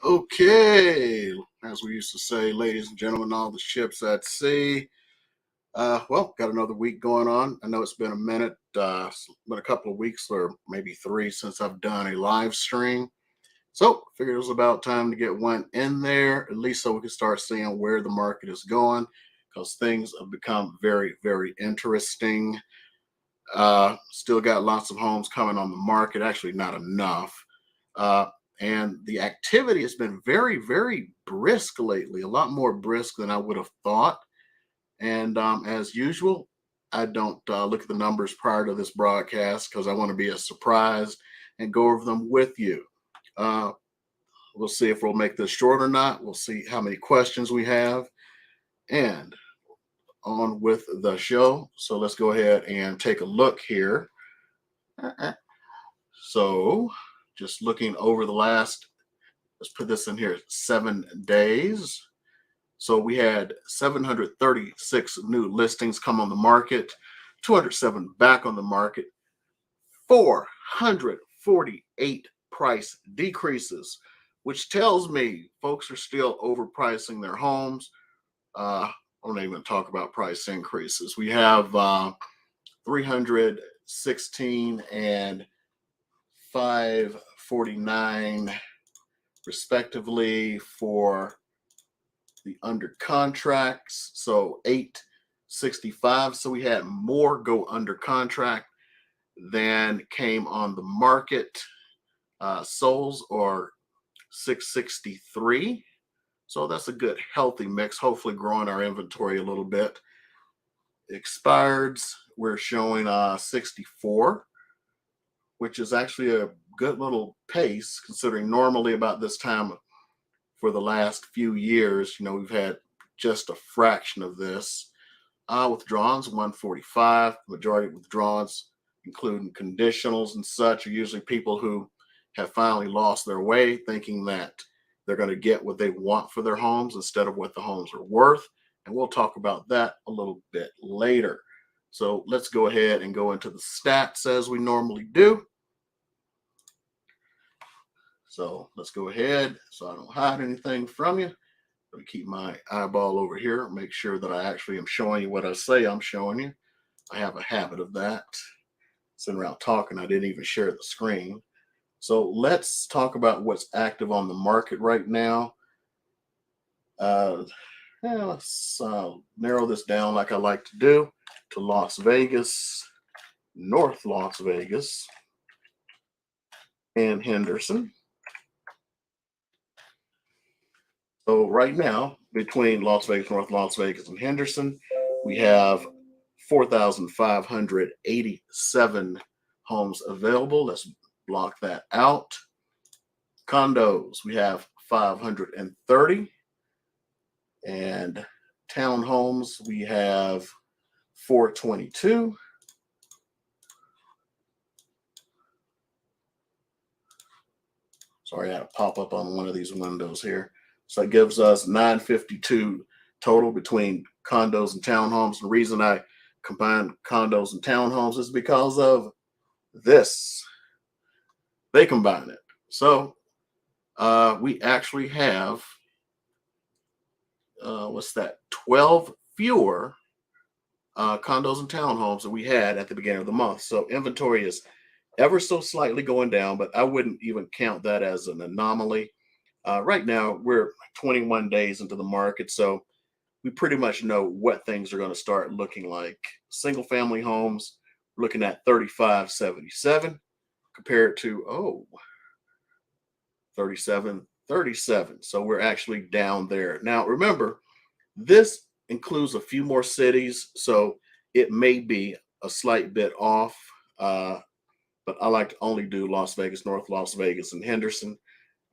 Okay, as we used to say, ladies and gentlemen, all the ships at sea. Well, got another week going on. I know it's been a minute, it's been a couple of weeks or maybe 3 since I've done a live stream. So I figured it was about time to get one in there, at least so we can start seeing where the market is going, because things have become very, very interesting. Still got lots of homes coming on the market, actually not enough. Uh, and the activity has been very, very brisk lately, a lot more brisk than I would have thought. And as usual, I don't look at the numbers prior to this broadcast because I want to be a surprise and go over them with you. Uh, we'll see if we'll make this short or not. We'll see how many questions we have. And on with the show. So let's go ahead and take a look here. So just looking over the last, let's put this in here, 7 days. So we had 736 new listings come on the market, 207 back on the market, 448 price decreases, which tells me folks are still overpricing their homes. I don't even talk about price increases. We have 316 and 549 respectively for the under contracts, so 865. So we had more go under contract than came on the market. Souls are 663. So that's a good healthy mix, hopefully growing our inventory a little bit. Expireds, we're showing 64, which is actually a good little pace considering normally about this time for the last few years, we've had just a fraction of this. Withdrawals, 145. Majority of withdrawals, including conditionals and such, are usually people who have finally lost their way, thinking that they're going to get what they want for their homes instead of what the homes are worth. And we'll talk about that a little bit later. So let's go ahead and go into the stats as we normally do. So let's go ahead so I don't hide anything from you. Let me keep my eyeball over here, make sure that I actually am showing you what I say I'm showing you. I have a habit of that. Sitting around talking, I didn't even share the screen. So let's talk about what's active on the market right now. Let's narrow this down like I like to do to Las Vegas, North Las Vegas, and Henderson. So right now, between Las Vegas, North Las Vegas, and Henderson, we have 4,587 homes available. Let's block that out. Condos, we have 530. And townhomes, we have 422. Sorry, I had a pop up on one of these windows here. So it gives us 952 total between condos and townhomes. The reason I combine condos and townhomes is because of this. They combine it. So we actually have, 12 fewer condos and townhomes than we had at the beginning of the month. So inventory is ever so slightly going down, but I wouldn't even count that as an anomaly. Right now, we're 21 days into the market, so we pretty much know what things are going to start looking like. Single family homes, we're looking at 3577 compared to 3737. So we're actually down there. Now, remember, this includes a few more cities, so it may be a slight bit off, but I like to only do Las Vegas, North Las Vegas, and Henderson.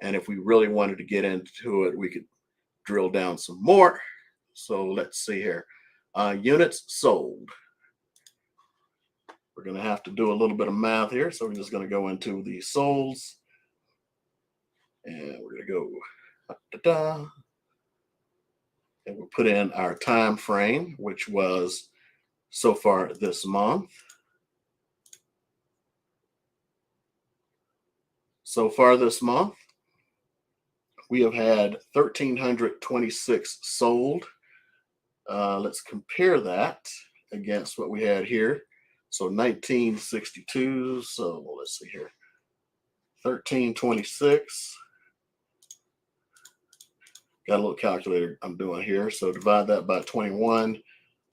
And if we really wanted to get into it, we could drill down some more. So let's see here. Units sold. We're going to have to do a little bit of math here. So we're just going to go into the solds. And we're going to go da-da, and we'll put in our time frame, which was so far this month. So far this month, we have had 1,326 sold. Let's compare that against what we had here. So 1962. So let's see here. 1326. Got a little calculator I'm doing here. So divide that by 21,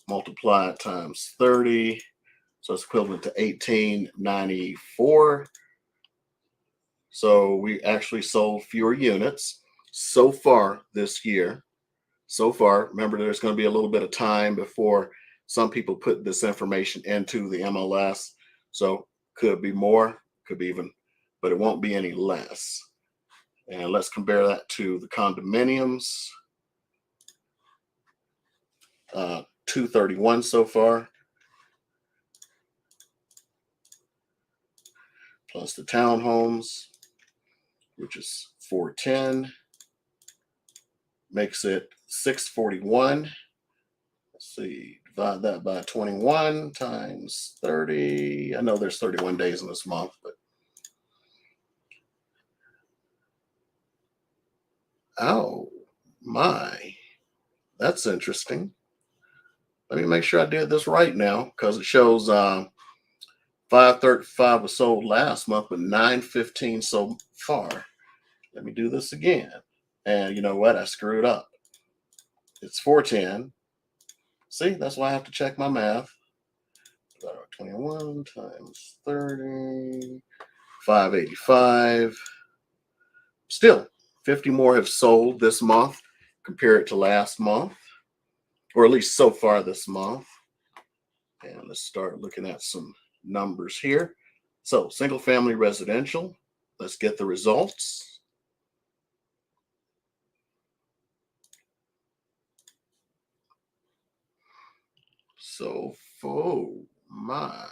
multiply it times 30. So it's equivalent to 1894. So we actually sold fewer units so far this year. So far, remember, there's going to be a little bit of time before some people put this information into the MLS. So could be more, could be even, but it won't be any less. And let's compare that to the condominiums. 231 so far. Plus the townhomes, which is 410. Makes it 641. Let's see, divide that by 21 times 30. I know there's 31 days in this month, but oh my, that's interesting. Let me make sure I did this right now, because it shows 535 was sold last month, but 915 so far. Let me do this again. And you know what? I screwed up. It's 410. See, that's why I have to check my math. 21 times 30, 585. Still, 50 more have sold this month. Compare it to last month, or at least so far this month. And let's start looking at some numbers here. So, single family residential. Let's get the results. So, oh my.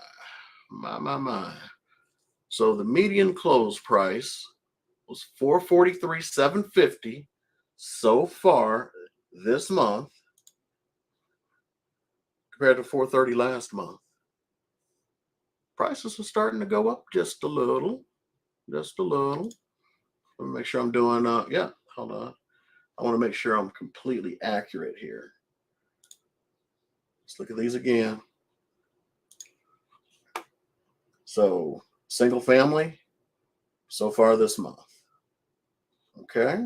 So the median close price was $443,750 so far this month compared to $430 last month. Prices are starting to go up just a little. Just a little. Let me make sure I'm doing yeah, hold on. I want to make sure I'm completely accurate here. Let's look at these again. So single family so far this month. Okay.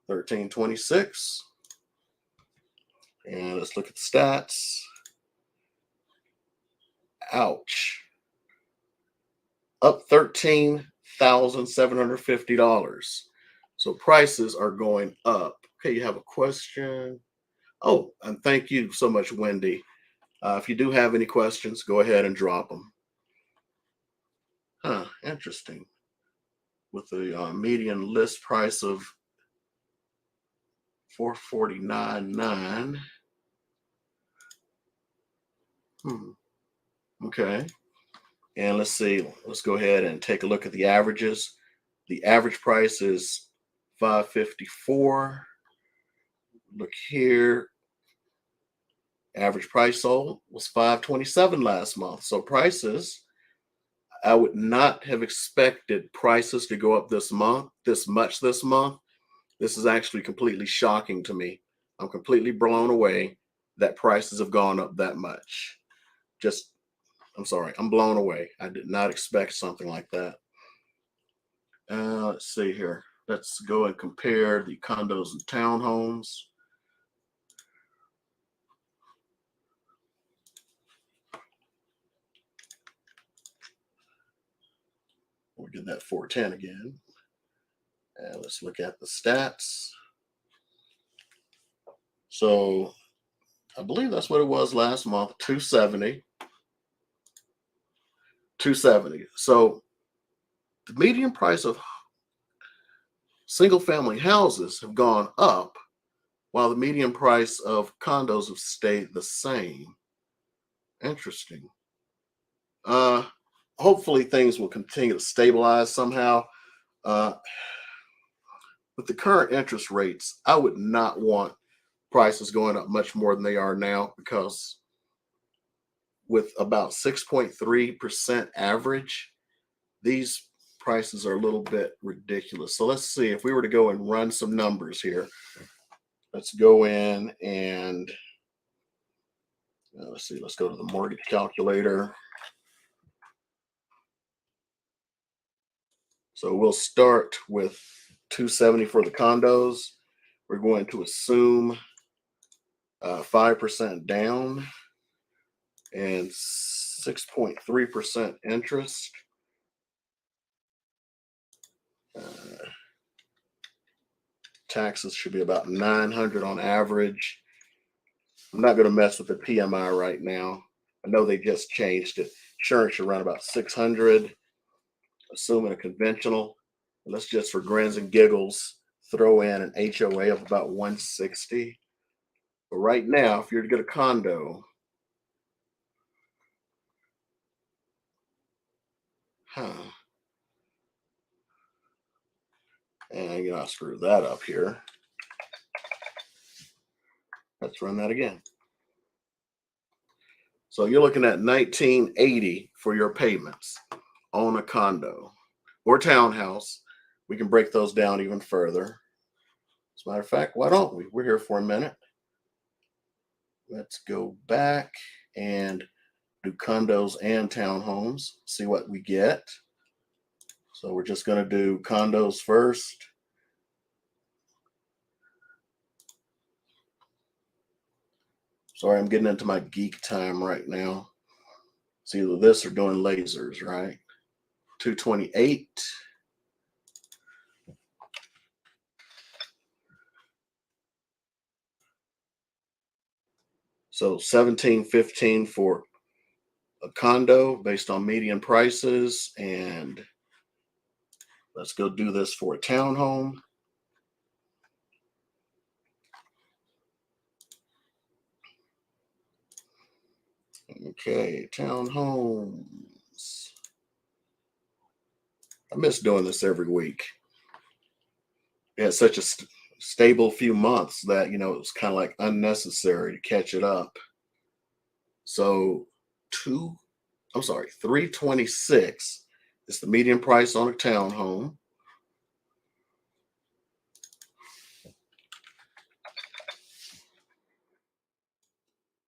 1326. And let's look at the stats. Ouch. Up $13,750. So prices are going up. Okay, you have a question? Oh, and thank you so much, Wendy. If you do have any questions, go ahead and drop them. Huh, interesting. With the median list price of $449.9. Okay. And let's see. Let's go ahead and take a look at the averages. The average price is $554. Look here. Average price sold was $527 last month. So prices, I would not have expected prices to go up this month, this much this month. This is actually completely shocking to me. I'm completely blown away that prices have gone up that much. I'm sorry, I'm blown away. I did not expect something like that. Let's see here. Let's go and compare the condos and townhomes. We'll get that 410 again. And let's look at the stats. So I believe that's what it was last month, 270. 270. So the median price of single family houses have gone up, while the median price of condos have stayed the same. Interesting. Uh, Hopefully things will continue to stabilize somehow. Uh, with the current interest rates, I would not want prices going up much more than they are now, because with about 6.3% average, these prices are a little bit ridiculous. So let's see if we were to go and run some numbers here. Let's go in and let's see, let's go to the mortgage calculator. So we'll start with 270 for the condos. We're going to assume 5% down and 6.3% interest. Taxes should be about 900 on average. I'm not going to mess with the PMI right now. I know they just changed it. Insurance should run about 600, assuming a conventional. Let's just, for grins and giggles, throw in an HOA of about 160. But right now, if you're to get a condo, and I screwed that up here. Let's run that again. So you're looking at $1980 for your payments on a condo or townhouse. We can break those down even further. As a matter of fact, why don't we? We're here for a minute. Let's go back and do condos and townhomes, see what we get. So we're just going to do condos first. Sorry, I'm getting into my geek time right now. It's either this or doing lasers, right? 228. So 1715 for a condo based on median prices. And let's go do this for a townhome. Okay, townhomes. I miss doing this every week. It's such a stable few months that, it was kind of like unnecessary to catch it up. So 326 is the median price on a townhome.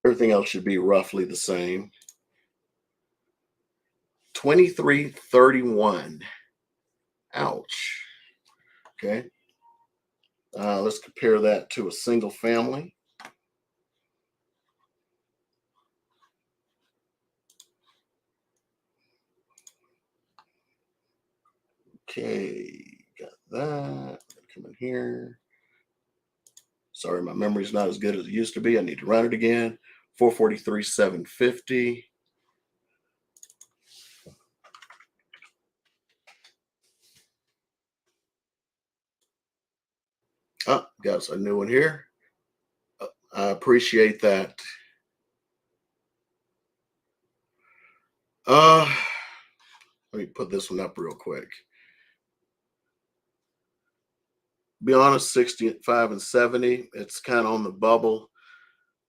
Everything else should be roughly the same. 2331. Ouch. Okay. Let's compare that to a single family. Okay, got that. Come in here. Sorry, my memory's not as good as it used to be. I need to run it again. 443, 750. Oh, got a new one here. I appreciate that. Let me put this one up real quick. Be honest, 65 and 70, it's kind of on the bubble.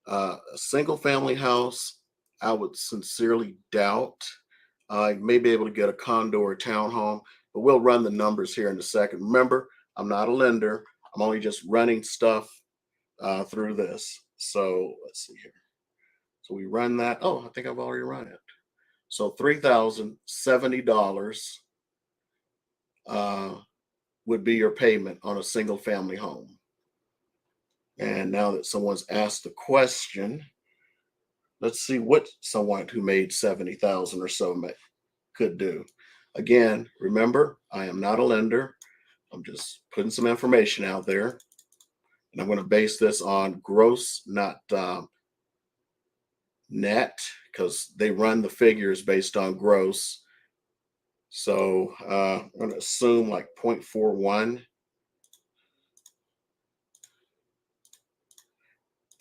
A single family house, I would sincerely doubt. I may be able to get a condo or townhome, but we'll run the numbers here in a second. Remember, I'm not a lender. I'm only just running stuff through this. So let's see here. So we run that. Oh, I think I've already run it. So $3,070 would be your payment on a single family home. And now that someone's asked the question, let's see what someone who made 70,000 or so could do. Again, remember, I am not a lender. I'm just putting some information out there. And I'm going to base this on gross, not net, because they run the figures based on gross. So I'm going to assume like 0.41.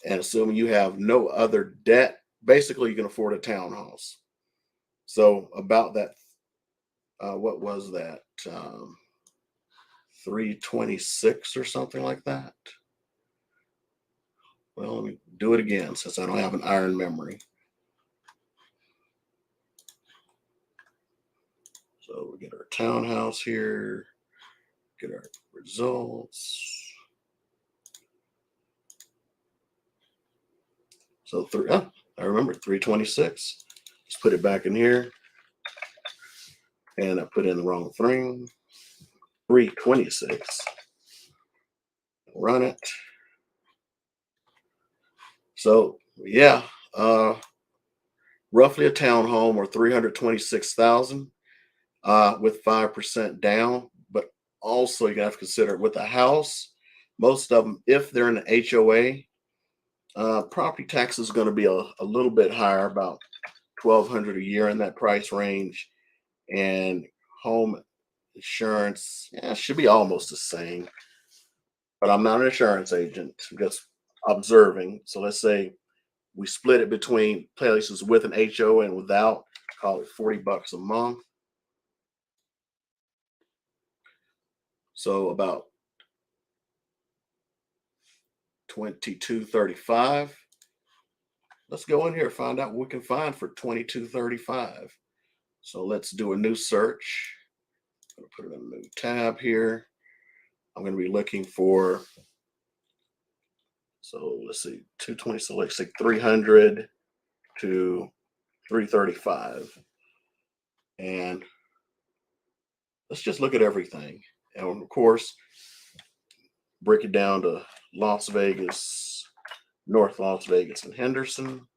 And assuming you have no other debt, basically you can afford a townhouse. So about that, what was that? 326 or something like that. Well, let me do it again since I don't have an iron memory. So we get our townhouse here, get our results. So I remember 326. Let's put it back in here. And I put in the wrong thing. 326. Run it. So yeah, roughly a townhome or 326,000 with 5% down. But also you have to consider with a house, most of them, if they're in the HOA, property tax is going to be a little bit higher, about 1,200 a year in that price range, and home insurance, yeah, should be almost the same. But I'm not an insurance agent, I'm just observing. So let's say we split it between places with an HOA and without, call it $40 a month. So about 2235. Let's go in here, find out what we can find for 2235. So let's do a new search. I'm gonna put it in a new tab here. I'm going to be looking for, so let's see, 220, so let's say 300 to 335. And let's just look at everything. And of course, break it down to Las Vegas, North Las Vegas, and Henderson.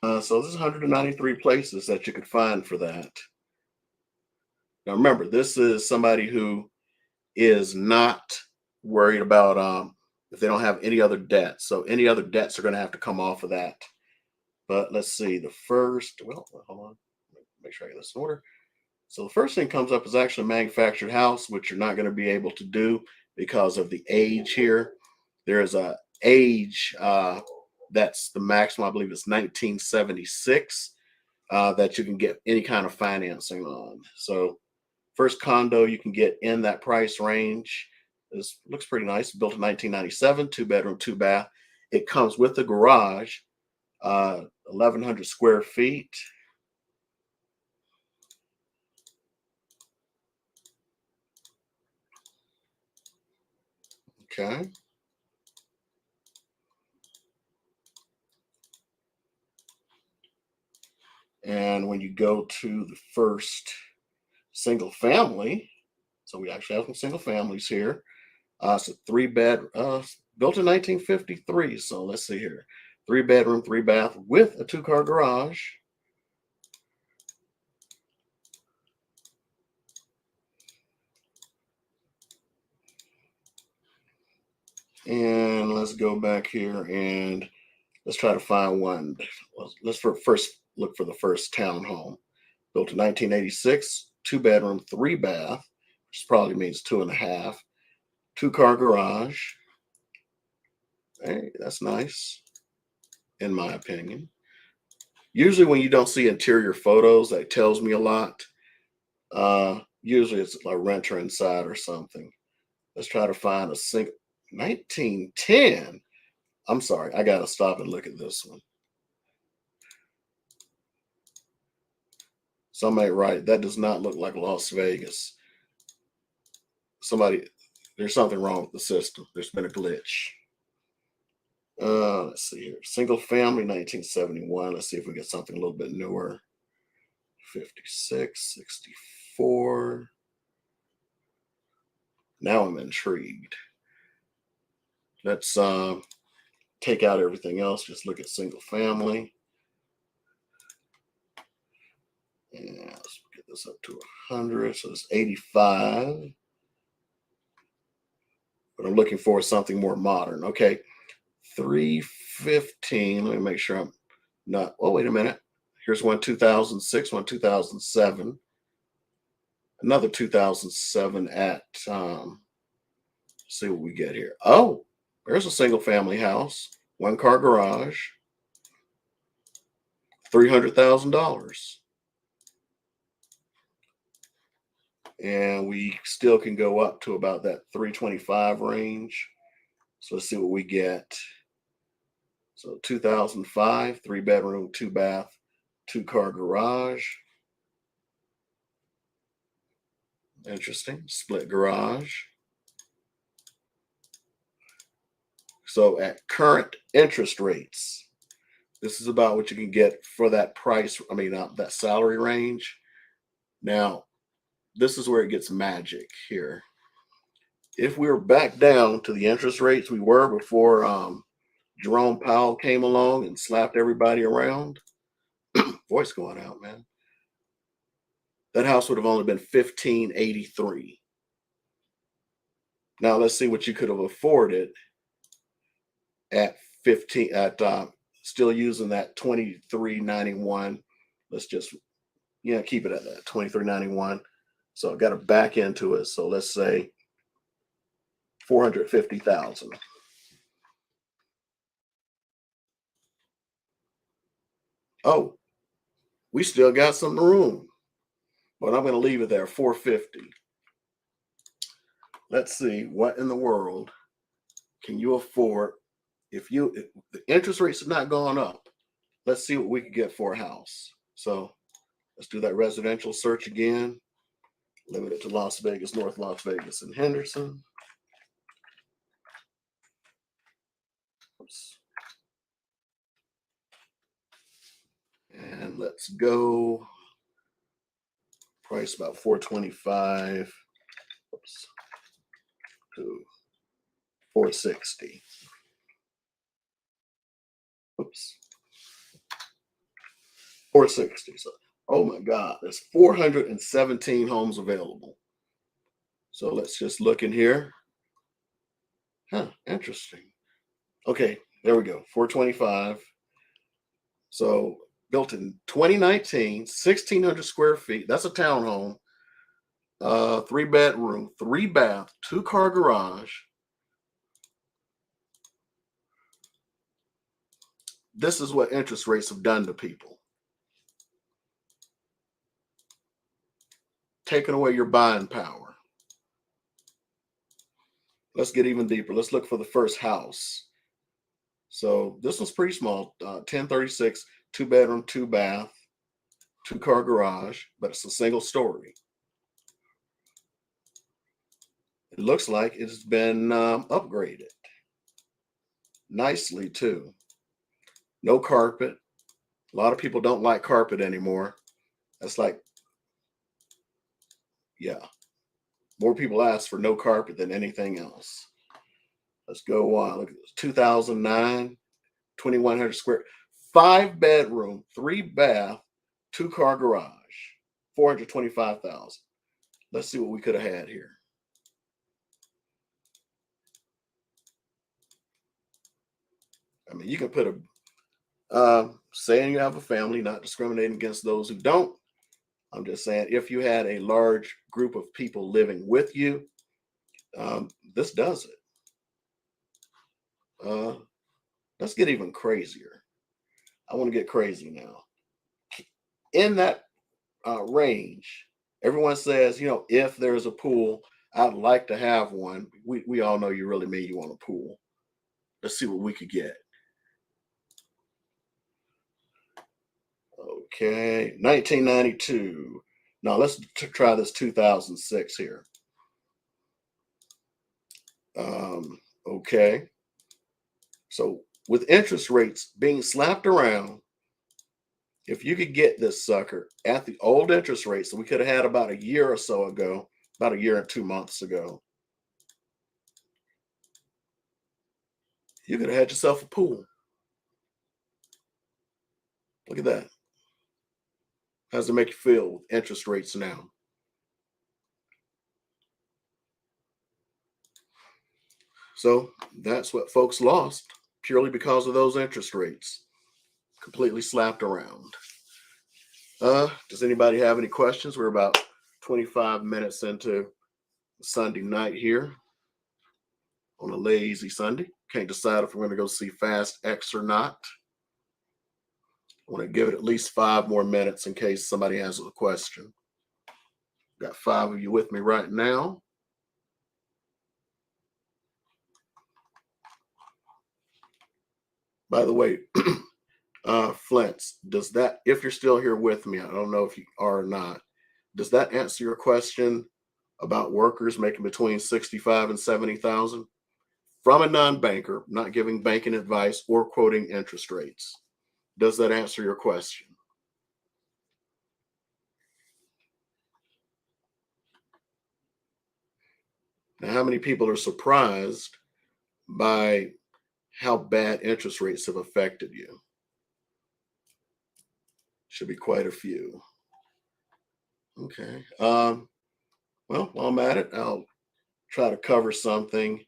So this is 193 places that you could find for that. Now remember, this is somebody who is not worried about if they don't have any other debts. So any other debts are going to have to come off of that. But let's see, the first, well, hold on, make sure I get this in order. So the first thing comes up is actually a manufactured house, which you're not going to be able to do because of the age here. There is a age that's the maximum, I believe it's 1976, that you can get any kind of financing on. So first condo you can get in that price range. This looks pretty nice. Built in 1997, 2-bedroom, 2-bath. It comes with a garage, 1,100 square feet. Okay. And when you go to the first single family, so we actually have some single families here. It's a 3-bed, built in 1953. So let's see here, 3-bedroom, 3-bath with a 2-car garage. And let's go back here and let's try to find one. Let's first look for the first townhome. Built in 1986, 2-bedroom, 3-bath, which probably means 2.5, 2-car garage. Hey, that's nice, in my opinion. Usually when you don't see interior photos, that tells me a lot. Usually it's a renter inside or something. Let's try to find a single 1910. I'm sorry, I gotta stop and look at this one. Somebody write, that does not look like Las Vegas. There's something wrong with the system. There's been a glitch. Let's see here. Single family, 1971. Let's see if we get something a little bit newer. 56, 64. Now I'm intrigued. Let's take out everything else. Just look at single family. And let's get this up to 100. So it's 85. But I'm looking for something more modern. Okay. 315. Let me make sure I'm not. Oh, wait a minute. Here's one 2006, one 2007. Another 2007 at See what we get here. Oh, there's a single family house, 1 car garage, $300,000. And we still can go up to about that 325 range. So let's see what we get. So 2005, 3 bedroom, 2 bath, 2 car garage. Interesting. Split garage. So at current interest rates, this is about what you can get for that price. I mean, that salary range. Now, this is where it gets magic here. If we were back down to the interest rates we were before Jerome Powell came along and slapped everybody around, voice going out, man. That house would have only been 1583. Now let's see what you could have afforded at 15 at still using that 2391. Let's just keep it at that 2391. So I got to back into it. So let's say 450,000. Oh, we still got some room, but I'm going to leave it there 450. Let's see what in the world can you afford if the interest rates have not gone up. Let's see what we could get for a house. So let's do that residential search again. Limit it to Las Vegas, North Las Vegas, and Henderson. Oops. And let's go. Price about 425. Oops. To 460. Oops. 460. So, oh my God, there's 417 homes available. So let's just look in here. Huh, interesting. Okay, there we go. 425. So built in 2019, 1,600 square feet. That's a townhome. 3 bedroom, 3 bath, 2 car garage. This is what interest rates have done to people. Taking away your buying power. Let's get even deeper. Let's look for the first house. So this one's pretty small, 1036, 2 bedroom, 2 bath, 2 car garage, but it's a single story. It looks like it's been upgraded nicely too. No carpet. A lot of people don't like carpet anymore. That's like, yeah, more people ask for no carpet than anything else. Let's go on. Look at this. 2009, 2,100 square, 5 bedroom, 3 bath, 2 car garage, 425,000. Let's see what we could have had here. I mean, you can put saying you have a family, not discriminating against those who don't. I'm just saying, if you had a large group of people living with you, this does it. Let's get even crazier. I want to get crazy now. In that range, everyone says, if there's a pool, I'd like to have one. We all know you really mean you want a pool. Let's see what we could get. Okay, 1992. Now let's try this 2006 here. Okay. So with interest rates being slapped around, if you could get this sucker at the old interest rates that we could have had about a year or so ago, about a year and 2 months ago, you could have had yourself a pool. Look at that. How does it make you feel with interest rates now? So that's what folks lost purely because of those interest rates. Completely slapped around. Does anybody have any questions? We're about 25 minutes into Sunday night here. on a lazy Sunday. Can't decide if we're going to go see Fast X or not. I want to give it at least 5 more minutes in case somebody has a question. Got 5 of you with me right now. By the way, Flint's, does that, if you're still here with me, I don't know if you are or not, does that answer your question about workers making between 65 and 70,000 from a non-banker, not giving banking advice or quoting interest rates? Does that answer your question? Now, how many people are surprised by how bad interest rates have affected you? Should be quite a few. Okay. Well, while I'm at it, I'll try to cover something.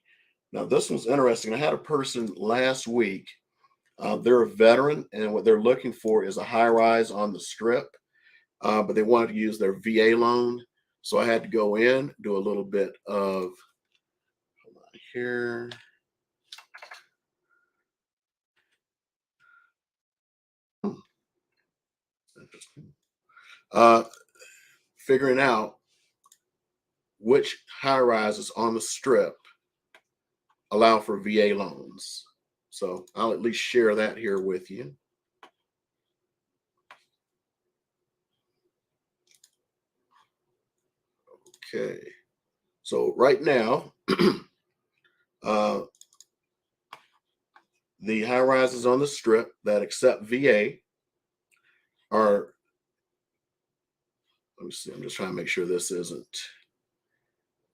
Now, this one's interesting. I had a person last week. They're a veteran, and what they're looking for is a high rise on the strip, but they wanted to use their VA loan. So I had to go in, do a little bit of, hold on here. Interesting. Figuring out which high rises on the strip allow for VA loans. So I'll at least share that here with you. Okay. So right now, the high rises on the strip that accept VA are, let me see, I'm just trying to make sure this isn't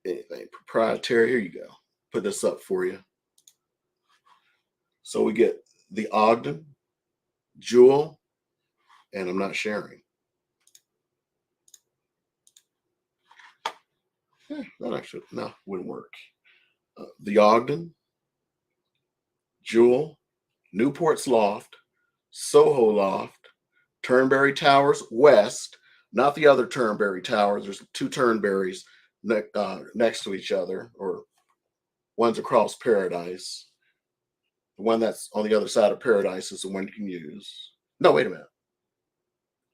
anything proprietary. Here you go. Put this up for you. So we get the Ogden, Jewel, and I'm not sharing. That actually, no, wouldn't work. The Ogden, Jewel, Newport's Loft, Soho Loft, Turnberry Towers West, not the other Turnberry Towers. There's 2 Turnberries next to each other, or one's across Paradise. The one that's on the other side of Paradise is the one you can use. No, wait a minute.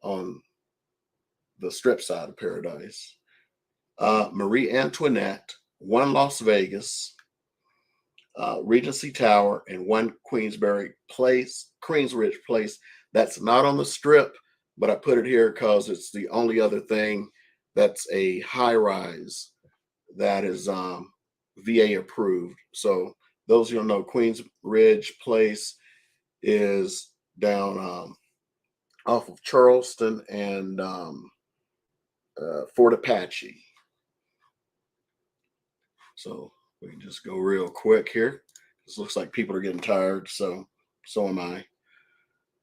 On the strip side of Paradise. Marie Antoinette, 1 Las Vegas, Regency Tower, and 1 Queensbridge Place. That's not on the strip, but I put it here because it's the only other thing that's a high rise that is VA approved. So those who don't know, Queensbridge Place is down off of Charleston and Fort Apache. So we can just go real quick here. This looks like people are getting tired, so am I.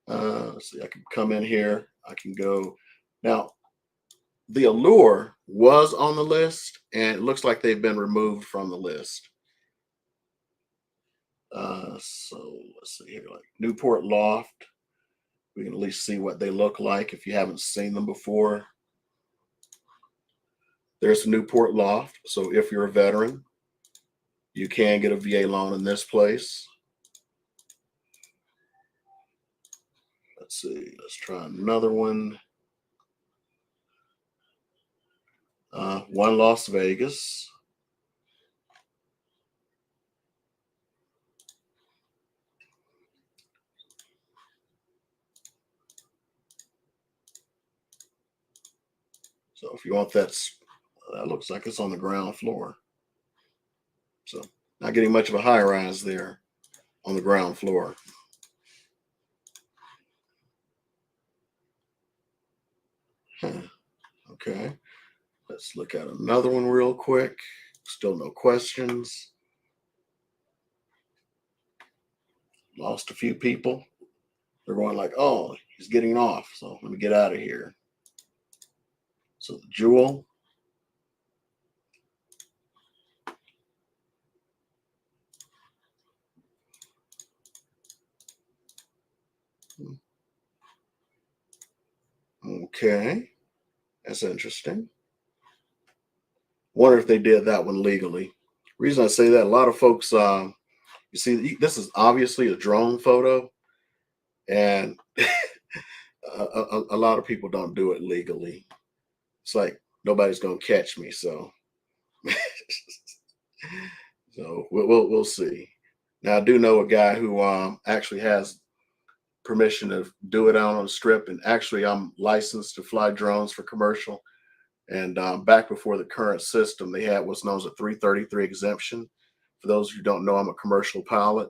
Let's see, I can come in here. I can go. Now, the Allure was on the list, and it looks like they've been removed from the list. So let's see here, like Newport Loft. We can at least see what they look like if you haven't seen them before. There's Newport Loft. So if you're a veteran, you can get a VA loan in this place. Let's see. Let's try another one. 1 Las Vegas. So if you want that looks like it's on the ground floor. So not getting much of a high rise there on the ground floor. Okay. Let's look at another one real quick. Still no questions. Lost a few people. They're going like, oh, he's getting off. So let me get out of here. So the Jewel. Okay. That's interesting. Wonder if they did that one legally. Reason I say that, a lot of folks, you see, this is obviously a drone photo, and a lot of people don't do it legally. It's like nobody's gonna catch me, so so we'll see. Now I do know a guy who actually has permission to do it out on the strip, and actually I'm licensed to fly drones for commercial. And back before the current system, they had what's known as a 333 exemption. For those who don't know, I'm a commercial pilot,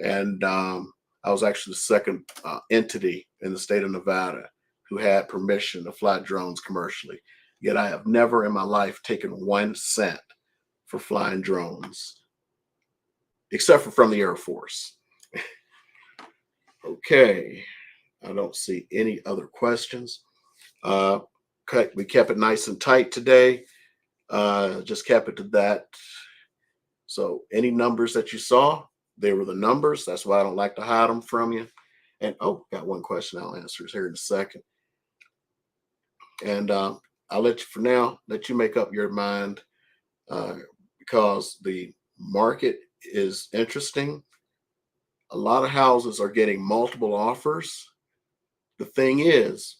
and I was actually the second entity in the state of Nevada who had permission to fly drones commercially. Yet I have never in my life taken 1 cent for flying drones, except for from the Air Force. Okay, I don't see any other questions. Uh, we kept it nice and tight today. Just kept it to that. So any numbers that you saw, they were the numbers. That's why I don't like to hide them from you. And oh, got one question I'll answer here in a second. And I'll let you for now, let you make up your mind because the market is interesting. A lot of houses are getting multiple offers. The thing is,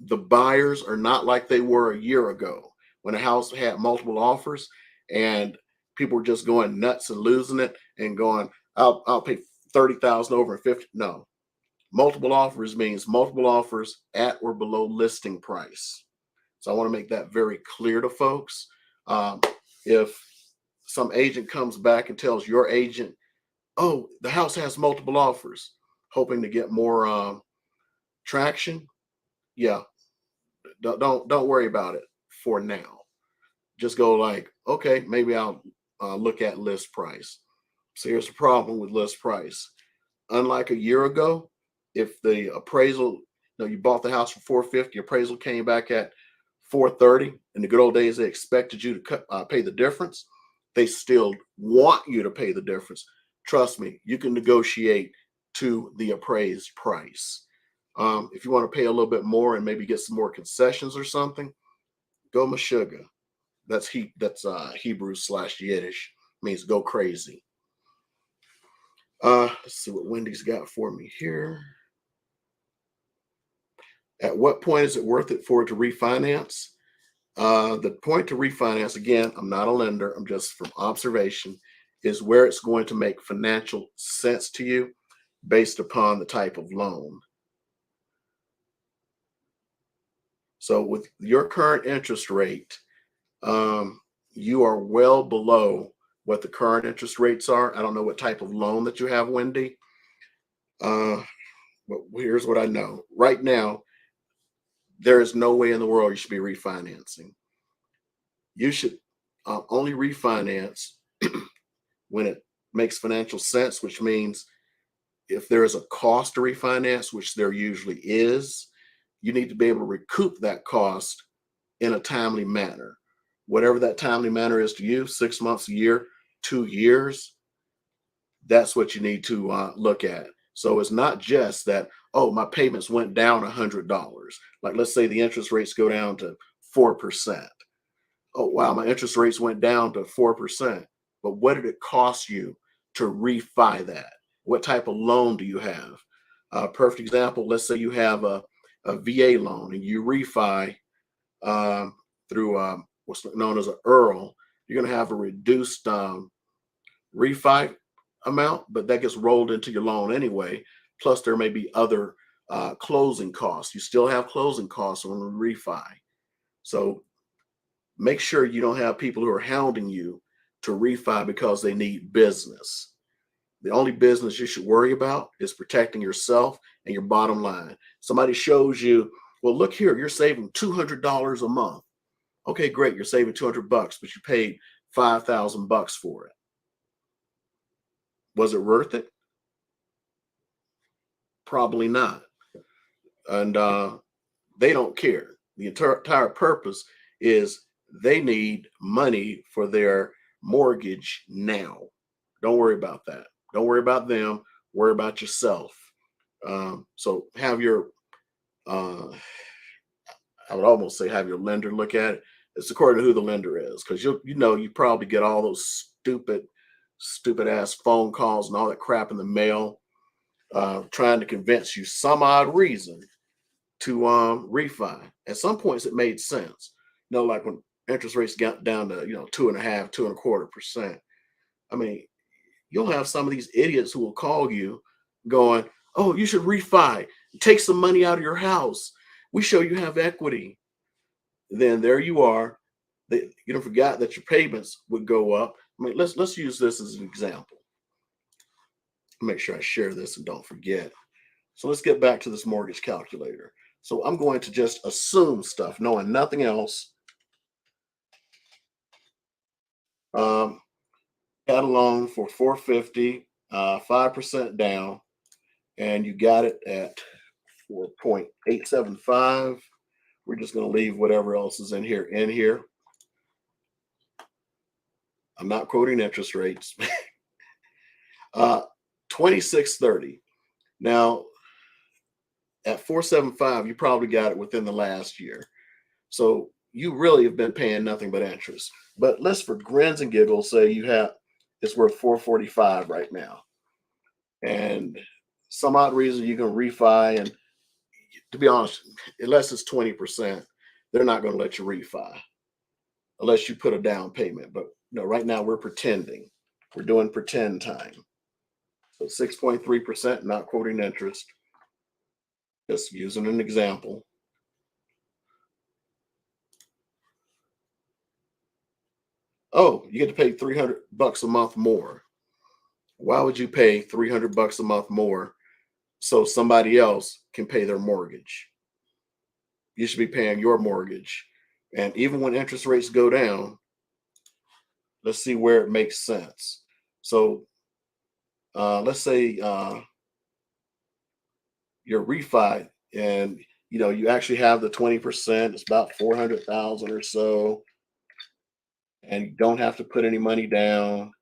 the buyers are not like they were a year ago when a house had multiple offers and people were just going nuts and losing it and going, I'll pay 30,000 over and 50. No, multiple offers means multiple offers at or below listing price. So I want to make that very clear to folks. If some agent comes back and tells your agent, oh, the house has multiple offers, hoping to get more traction, yeah, don't worry about it for now. Just go like, okay, maybe I'll look at list price. So here's the problem with list price. Unlike a year ago, if the appraisal, you bought the house for 450, appraisal came back at 430. In the good old days, they expected you to pay the difference. They still want you to pay the difference. Trust me, you can negotiate to the appraised price. If you want to pay a little bit more and maybe get some more concessions or something, go Meshuggah. That's Hebrew / Yiddish, means go crazy. Let's see what Wendy's got for me here. At what point is it worth it for it to refinance? The point to refinance, again, I'm not a lender, I'm just from observation, is where it's going to make financial sense to you based upon the type of loan. So with your current interest rate, you are well below what the current interest rates are. I don't know what type of loan that you have, Wendy. But here's what I know. Right now, there is no way in the world you should be refinancing. You should only refinance when it makes financial sense, which means if there is a cost to refinance, which there usually is, you need to be able to recoup that cost in a timely manner. Whatever that timely manner is to you, 6 months, a year, 2 years, that's what you need to look at. So it's not just that, oh, my payments went down $100. Like let's say the interest rates go down to 4%. Oh, wow, my interest rates went down to 4%. But what did it cost you to refi that? What type of loan do you have? Perfect example, let's say you have a VA loan and you refi through what's known as an EARL. You're going to have a reduced refi amount, but that gets rolled into your loan anyway. Plus, there may be other closing costs. You still have closing costs on the refi. So make sure you don't have people who are hounding you to refi because they need business. The only business you should worry about is protecting yourself and your bottom line. Somebody shows you, well, look here, you're saving $200 a month. Okay, great, you're saving $200, but you paid $5,000 for it. Was it worth it? Probably not. And they don't care. The entire purpose is they need money for their mortgage now. Don't worry about that. Don't worry about them. Worry about yourself. So have your, I would almost say have your lender look at it. It's according to who the lender is, because you probably get all those stupid ass phone calls and all that crap in the mail, trying to convince you some odd reason to refi. At some points, it made sense. Like when interest rates got down to 2.5, 2.25%. I mean, you'll have some of these idiots who will call you, going, "Oh, you should refi. Take some money out of your house. We show you have equity." Then there you are. You don't forget that your payments would go up. I mean, let's use this as an example. Make sure I share this and don't forget. So let's get back to this mortgage calculator. So I'm going to just assume stuff, knowing nothing else. Got a loan for 450, 5% down, and you got it at 4.875. We're just going to leave whatever else is in here. I'm not quoting interest rates. 2630. Now, at 475, you probably got it within the last year. So you really have been paying nothing but interest. But let's, for grins and giggles, say it's worth 445 right now. And some odd reason you can refi, and to be honest, unless it's 20%, they're not going to let you refi unless you put a down payment. But right now we're pretending. We're doing pretend time. So 6.3%, not quoting interest. Just using an example. Oh, you get to pay $300 a month more. Why would you pay $300 a month more so somebody else can pay their mortgage? You should be paying your mortgage. And even when interest rates go down, let's see where it makes sense. So let's say you're refi, and you actually have the 20%. It's about 400,000 or so, and you don't have to put any money down.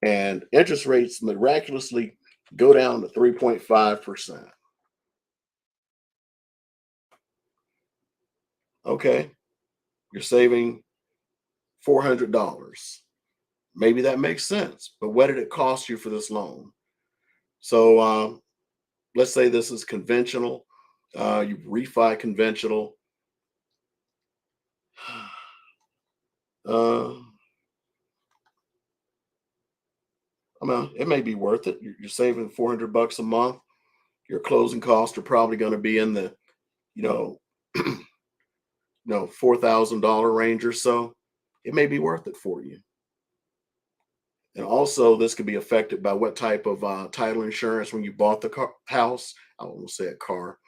And interest rates miraculously go down to 3.5%. Okay, you're saving $400. Maybe that makes sense, but what did it cost you for this loan? So let's say this is conventional. You refi conventional. I mean, it may be worth it. You're saving $400 a month. Your closing costs are probably going to be in the, $4,000 range or so. It may be worth it for you. And also, this could be affected by what type of title insurance when you bought the house. I won't say a car.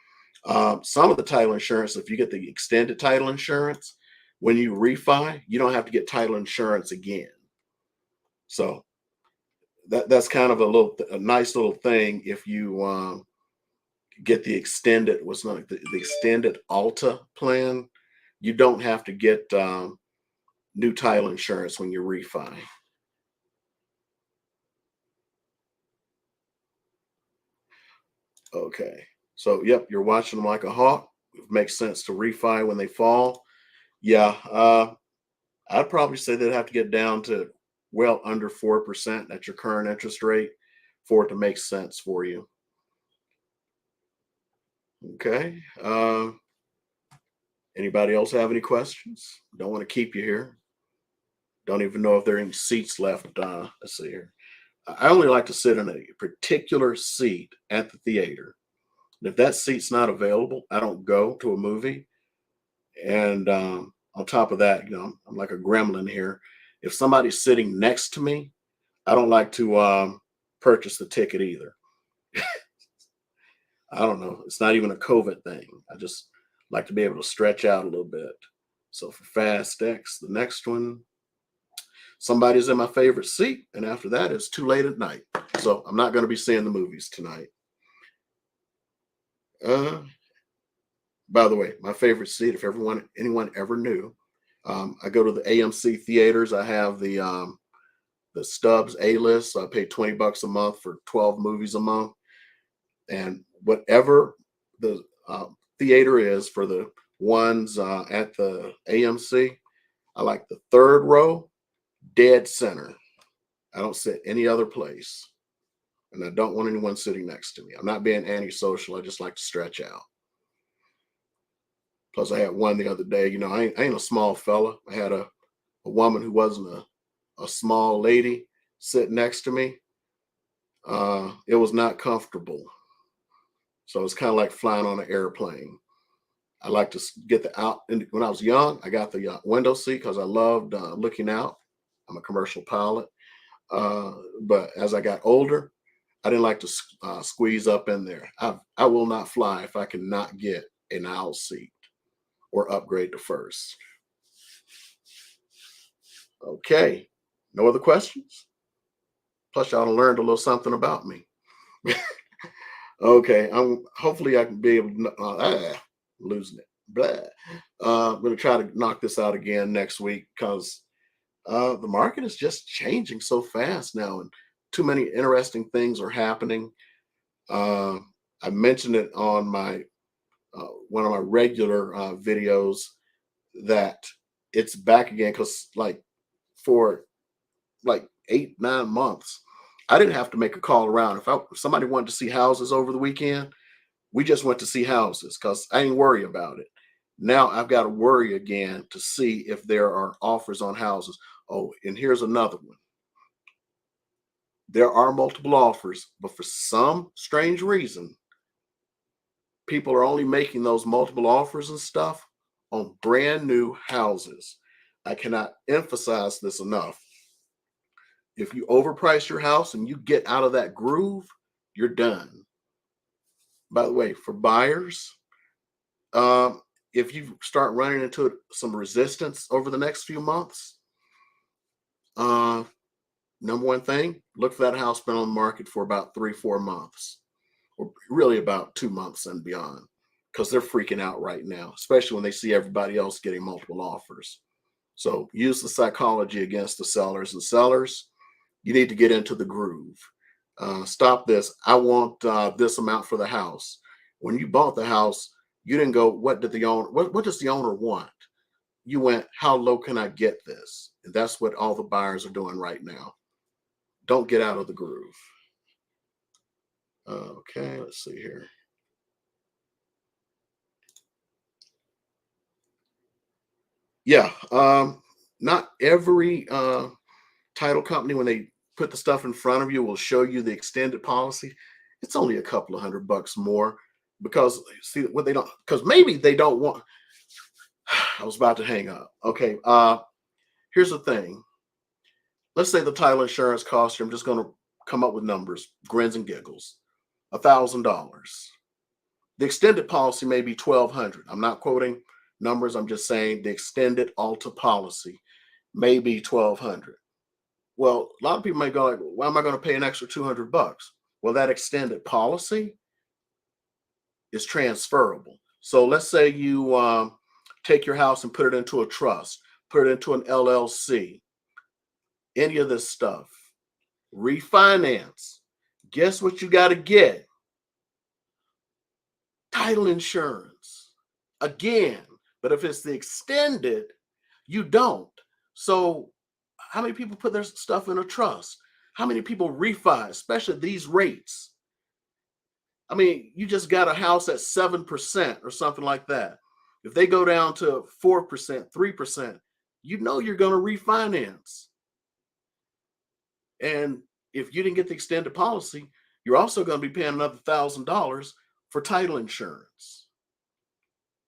Some of the title insurance, if you get the extended title insurance, when you refi, you don't have to get title insurance again. So that's kind of a nice little thing if you get the extended, what's not the extended Alta plan. You don't have to get new title insurance when you refi. Okay, so yep, you're watching them like a hawk. It makes sense to refi when they fall. Yeah, I'd probably say they'd have to get down to well under 4% at your current interest rate for it to make sense for you. Okay. Anybody else have any questions? Don't want to keep you here. Don't even know if there are any seats left. Let's see here. I only like to sit in a particular seat at the theater. And if that seat's not available, I don't go to a movie. And on top of that, I'm like a gremlin here. If somebody's sitting next to me, I don't like to purchase the ticket either. I don't know. It's not even a COVID thing. I just like to be able to stretch out a little bit. So for Fast X, the next one, somebody's in my favorite seat, and after that, it's too late at night. So I'm not going to be seeing the movies tonight. By the way, my favorite seat, if anyone ever knew, I go to the AMC theaters. I have the Stubs A-list. So I pay $20 a month for 12 movies a month, and whatever the theater is for the ones at the AMC, I like the third row, dead center. I don't sit any other place, and I don't want anyone sitting next to me. I'm not being antisocial. I just like to stretch out. Plus, I had one the other day. I ain't a small fella. I had a woman who wasn't a small lady sit next to me. It was not comfortable. So it's kind of like flying on an airplane. I like to get the out. And when I was young, I got the window seat because I loved looking out. I'm a commercial pilot. But as I got older, I didn't like to squeeze up in there. I will not fly if I cannot get an aisle seat or upgrade to first. Okay. No other questions? Plus, y'all learned a little something about me. Okay. Hopefully I can be able to losing it. Blah. I'm gonna try to knock this out again next week because the market is just changing so fast now, and too many interesting things are happening. Uh, I mentioned it on my one of my regular videos that it's back again because for like 8, 9 months, I didn't have to make a call around. If somebody wanted to see houses over the weekend, we just went to see houses because I ain't worry about it. Now I've got to worry again to see if there are offers on houses. Oh, and here's another one. There are multiple offers, but for some strange reason, people are only making those multiple offers and stuff on brand new houses. I cannot emphasize this enough. If you overprice your house and you get out of that groove, you're done. By the way, for buyers, um, if you start running into some resistance over the next few months, uh, number one thing, look for that house been on the market for about 3, 4 months, or really about 2 months and beyond, because they're freaking out right now, especially when they see everybody else getting multiple offers. So use the psychology against the sellers. And sellers, you need to get into the groove. Stop this. I want this amount for the house. When you bought the house, you didn't go, what did the owner, what does the owner want? You went, how low can I get this? And that's what all the buyers are doing right now. Don't get out of the groove. Okay, let's see here. Yeah, not every title company, when they put the stuff in front of you, will show you the extended policy. It's only a couple of $100 more because see what they don't, because maybe they don't want. I was about to hang up. Okay, here's the thing. Let's say the title insurance cost you, I'm just going to come up with numbers, grins and giggles, $1,000. The extended policy may be 1,200. I'm not quoting numbers. I'm just saying the extended Alta policy may be 1,200. Well, a lot of people may go like, why am I going to pay an extra $200? Well, that extended policy is transferable. So let's say you take your house and put it into a trust, put it into an LLC, any of this stuff, refinance. Guess what you got to get? Title insurance again. But if it's the extended, you don't. So how many people put their stuff in a trust? How many people refi, especially these rates? I mean, you just got a house at 7% or something like that. If they go down to 4%, 3%, you know you're going to refinance. And if you didn't get the extended policy, you're also going to be paying another $1,000 for title insurance.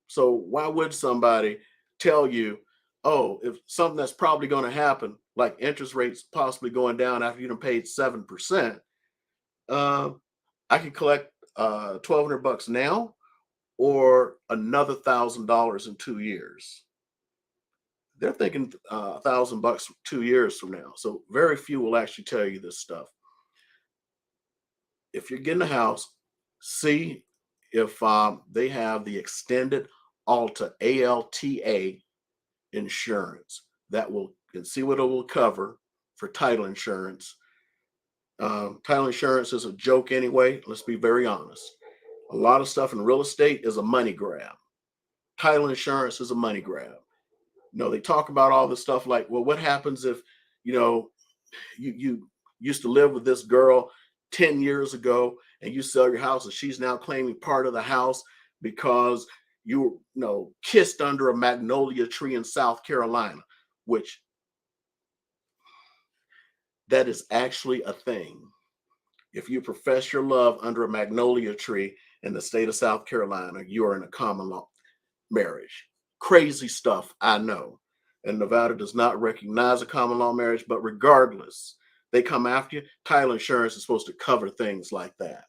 So why would somebody tell you, oh, if something that's probably going to happen, like interest rates possibly going down after you done paid 7%, I can collect $1,200 now or another $1,000 in 2 years. They're thinking $1,000 2 years from now. So very few will actually tell you this stuff. If you're getting a house, see if they have the extended Alta ALTA insurance that will, and see what it will cover for title insurance. Title insurance is a joke anyway. Let's be very honest. A lot of stuff in real estate is a money grab. Title insurance is a money grab. They talk about all this stuff like, well, what happens if, you used to live with this girl 10 years ago, and you sell your house, and she's now claiming part of the house because you kissed under a magnolia tree in South Carolina, which that is actually a thing. If you profess your love under a magnolia tree in the state of South Carolina, you are in a common law marriage. Crazy stuff, I know. And Nevada does not recognize a common law marriage, but regardless, they come after you. Title insurance is supposed to cover things like that.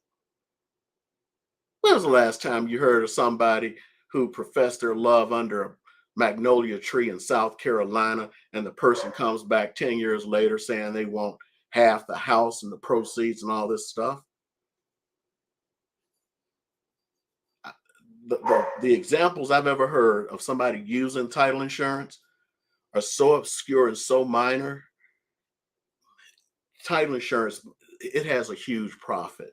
When was the last time you heard of somebody who professed their love under a magnolia tree in South Carolina and the person comes back 10 years later saying they want half the house and the proceeds and all this stuff? The examples I've ever heard of somebody using title insurance are so obscure and so minor. Title insurance, it has a huge profit.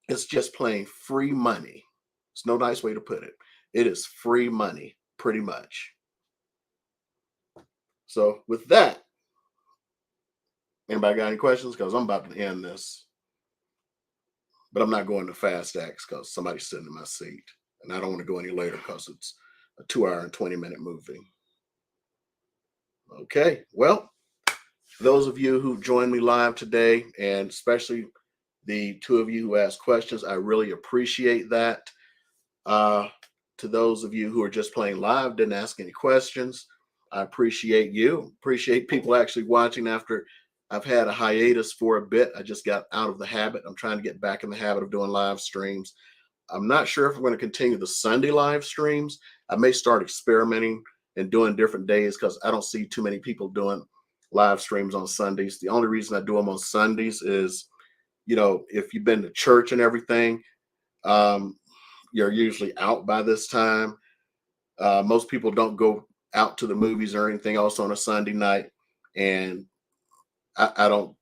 It's just plain free money. It's no nice way to put it. It is free money, pretty much. So with that, anybody got any questions? Because I'm about to end this. But I'm not going to Fast X because somebody's sitting in my seat. And I don't want to go any later because it's a 2 hour and 20-minute movie. Okay, well, those of you who joined me live today, and especially the two of you who asked questions, I really appreciate that. To those of you who are just playing live, didn't ask any questions, I appreciate you. Appreciate people actually watching after I've had a hiatus for a bit. I just got out of the habit. I'm trying to get back in the habit of doing live streams. I'm not sure if I'm going to continue the Sunday live streams. I may start experimenting and doing different days because I don't see too many people doing live streams on Sundays. The only reason I do them on Sundays is, if you've been to church and everything, you're usually out by this time. Most people don't go out to the movies or anything else on a Sunday night. And I don't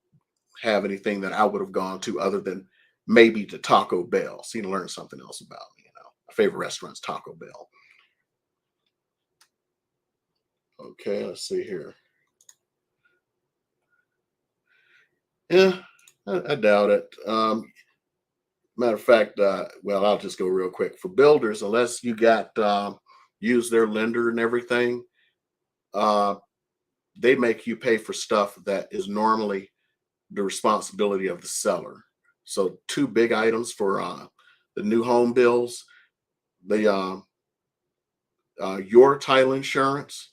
have anything that I would have gone to other than maybe to Taco Bell. So you can learn something else about me. My favorite restaurant's Taco Bell. Okay, let's see here. Yeah, I doubt it. Matter of fact, I'll just go real quick. For builders, unless you got use their lender and everything, they make you pay for stuff that is normally the responsibility of the seller. So two big items for the new home bills: the your title insurance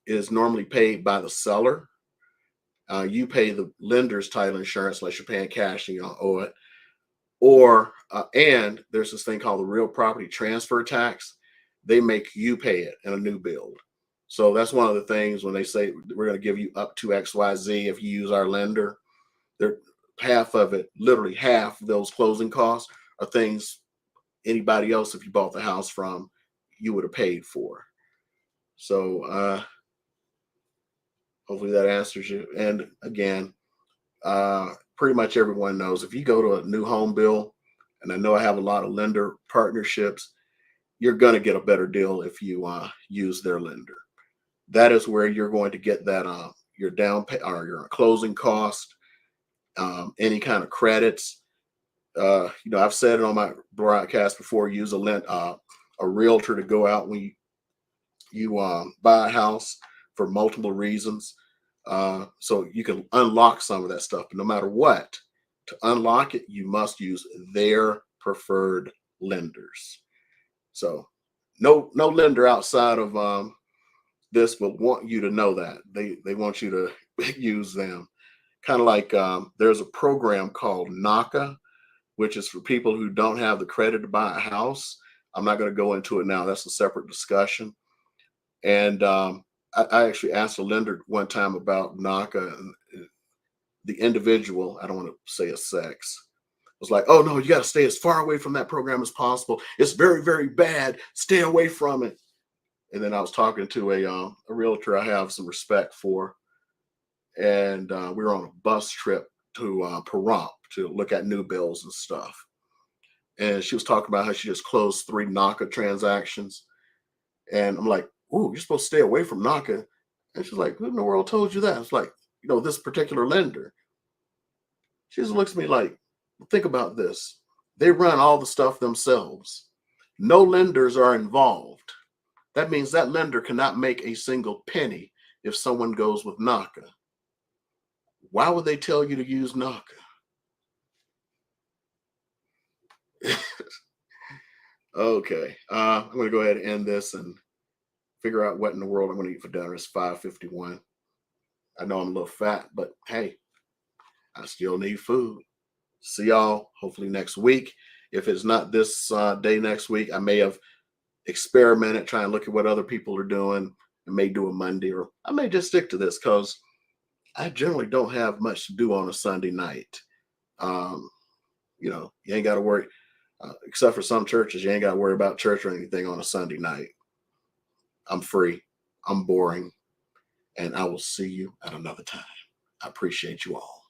is normally paid by the seller. You pay the lender's title insurance unless you're paying cash and you don't owe it. Or and there's this thing called the real property transfer tax. They make you pay it in a new build. So that's one of the things when they say we're going to give you up to XYZ if you use our lender. They're half of it, literally half of those closing costs are things anybody else, if you bought the house from, you would have paid for. So hopefully that answers you. And again, pretty much everyone knows if you go to a new home bill, and I know I have a lot of lender partnerships, you're going to get a better deal if you use their lender. That is where you're going to get that your down pay or your closing cost, any kind of credits. I've said it on my broadcast before. Use a realtor to go out when you buy a house for multiple reasons. So you can unlock some of that stuff. But no matter what, to unlock it, you must use their preferred lenders. So no lender outside of this will want you to know that. They want you to use them. Kind of like there's a program called NACA, which is for people who don't have the credit to buy a house. I'm not going to go into it now. That's a separate discussion. And I actually asked a lender one time about NACA, and the individual, I don't want to say a sex, was like, "Oh no, you got to stay as far away from that program as possible. It's very, very bad. Stay away from it." And then I was talking to a realtor I have some respect for, and we were on a bus trip to Pahrump to look at new bills and stuff. And she was talking about how she just closed 3 NACA transactions. And I'm like, "Ooh, you're supposed to stay away from NACA." And she's like, "Who in the world told you that?" It's like, this particular lender. She just looks at me like, think about this. They run all the stuff themselves. No lenders are involved. That means that lender cannot make a single penny if someone goes with NACA. Why would they tell you to use NACA? Okay, I'm going to go ahead and end this and figure out what in the world I'm going to eat for dinner. It's 5:51. I know I'm a little fat, but hey, I still need food. See y'all hopefully next week. If it's not this day next week, I may have experimented, try and look at what other people are doing, and may do a Monday, or I may just stick to this because I generally don't have much to do on a Sunday night. Um, you ain't got to worry, except for some churches, you ain't got to worry about church or anything on a Sunday night. I'm free, I'm boring, and I will see you at another time. I appreciate you all.